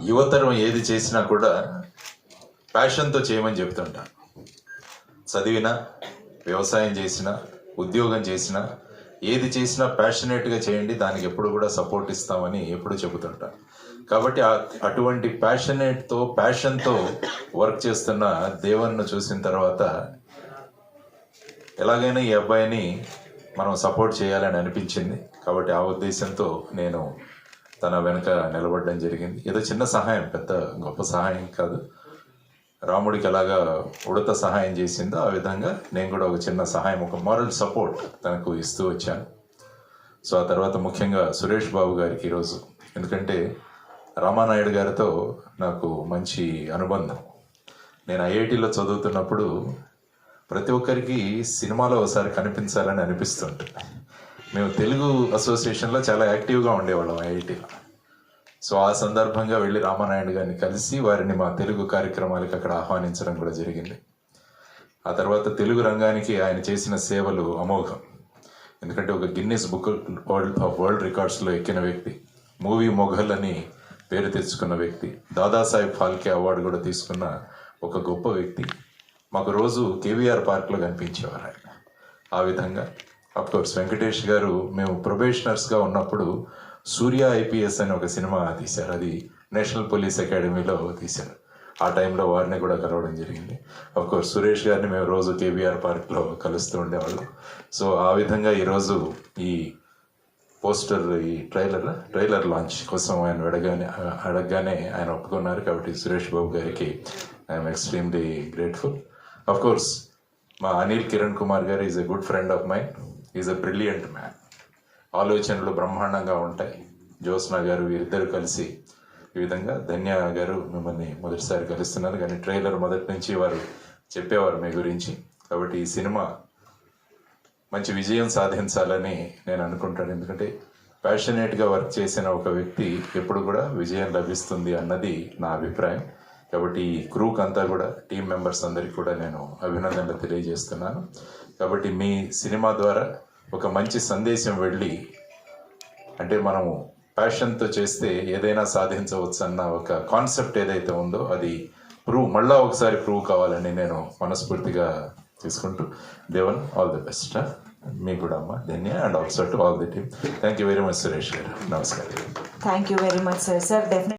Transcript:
యువతరం ఏది చేసినా కూడా ప్యాషన్తో చేయమని చెప్తుంటా. చదివినా, వ్యవసాయం చేసినా, ఉద్యోగం చేసినా, ఏది చేసినా ప్యాషనేట్గా చేయండి, దానికి ఎప్పుడు కూడా సపోర్ట్ ఇస్తామని ఎప్పుడు చెబుతుంటా. కాబట్టి అటువంటి ప్యాషన్తో వర్క్ చేస్తున్న దేవన్ను చూసిన తర్వాత ఎలాగైనా ఈ అబ్బాయిని మనం సపోర్ట్ చేయాలని అనిపించింది. కాబట్టి ఆ ఉద్దేశంతో నేను తన వెనుక నిలబడడం జరిగింది. ఏదో చిన్న సహాయం, పెద్ద గొప్ప సహాయం కాదు. రాముడికి ఎలాగా ఉడత సహాయం చేసిందో ఆ విధంగా నేను కూడా ఒక చిన్న సహాయం, ఒక మారల్ సపోర్ట్ తనకు ఇస్తూ వచ్చాను. సో ఆ తర్వాత ముఖ్యంగా సురేష్ బాబు గారికి ఈరోజు, ఎందుకంటే రామానాయుడు గారితో నాకు మంచి అనుబంధం. నేను ఐఐటిలో చదువుతున్నప్పుడు ప్రతి ఒక్కరికి సినిమాలో ఒకసారి కనిపించాలని అనిపిస్తుంటుంది. మేము తెలుగు అసోసియేషన్లో చాలా యాక్టివ్గా ఉండేవాళ్ళం ఐఐటిలో. సో ఆ సందర్భంగా వెళ్ళి రామానాయుడు గారిని కలిసి వారిని మా తెలుగు కార్యక్రమాలకు అక్కడ ఆహ్వానించడం కూడా జరిగింది. ఆ తర్వాత తెలుగు రంగానికి ఆయన చేసిన సేవలు అమోఘం. ఎందుకంటే ఒక గిన్నిస్ బుక్ ఆఫ్ వరల్డ్ రికార్డ్స్లో ఎక్కిన వ్యక్తి, మూవీ మొఘల్ అని పేరు తెచ్చుకున్న వ్యక్తి, దాదాసాహెబ్ ఫాల్కే అవార్డు కూడా తీసుకున్న ఒక గొప్ప వ్యక్తి. మాకు రోజు కేవీఆర్ పార్క్లో కనిపించేవారు ఆయన. ఆ విధంగా అఫ్కోర్స్ వెంకటేష్ గారు మేము ప్రొబేషనర్స్గా ఉన్నప్పుడు సూర్య ఐపీఎస్ అని ఒక సినిమా తీశారు. అది నేషనల్ పోలీస్ అకాడమీలో తీశారు. ఆ టైంలో వారిని కూడా కలవడం జరిగింది. అఫ్కోర్స్ సురేష్ గారిని మేము రోజు కేబీఆర్ పార్క్లో కలుస్తూ ఉండేవాళ్ళం. సో ఆ విధంగా ఈరోజు ఈ పోస్టర్, ఈ ట్రైలర్ లాంచ్ కోసం ఆయన అడగగానే ఆయన ఒప్పుకున్నారు. కాబట్టి సురేష్ బాబు గారికి ఐఎమ్ ఎక్స్ట్రీమ్లీ గ్రేట్ఫుల్. అఫ్కోర్స్ మా అనిల్ కిరణ్ కుమార్ గారు is a good friend of mine. Is a brilliant man. ఆలోచనలు బ్రహ్మాండంగా ఉంటాయి. జ్యోత్స్న గారు వీరిద్దరు కలిసి ఈ విధంగా, ధన్య గారు మిమ్మల్ని మొదటిసారి కలుస్తున్నారు, కానీ ట్రైలర్ మొదటి నుంచి వారు చెప్పేవారు మీ గురించి. కాబట్టి ఈ సినిమా మంచి విజయం సాధించాలని నేను అనుకుంటాను. ఎందుకంటే ప్యాషనేట్గా వర్క్ చేసిన ఒక వ్యక్తి ఎప్పుడు కూడా విజయం లభిస్తుంది అన్నది నా అభిప్రాయం. కాబట్టి ఈ క్రూక్ అంతా కూడా, టీం మెంబర్స్ అందరికీ కూడా నేను అభినందనలు తెలియజేస్తున్నాను. కాబట్టి మీ సినిమా ద్వారా ఒక మంచి సందేశం వెళ్ళి, అంటే మనము ప్యాషన్తో చేస్తే ఏదైనా సాధించవచ్చు అన్న ఒక కాన్సెప్ట్ ఏదైతే ఉందో అది మళ్ళా ఒకసారి ప్రూవ్ కావాలని నేను మనస్ఫూర్తిగా తీసుకుంటూ, దేవన్ ఆల్ ది బెస్ట్. మీకు కూడా అమ్మ Dhanya, and also to all the team. Thank you very much Suresh garu. నమస్కారం. Thank you very much sir. Definite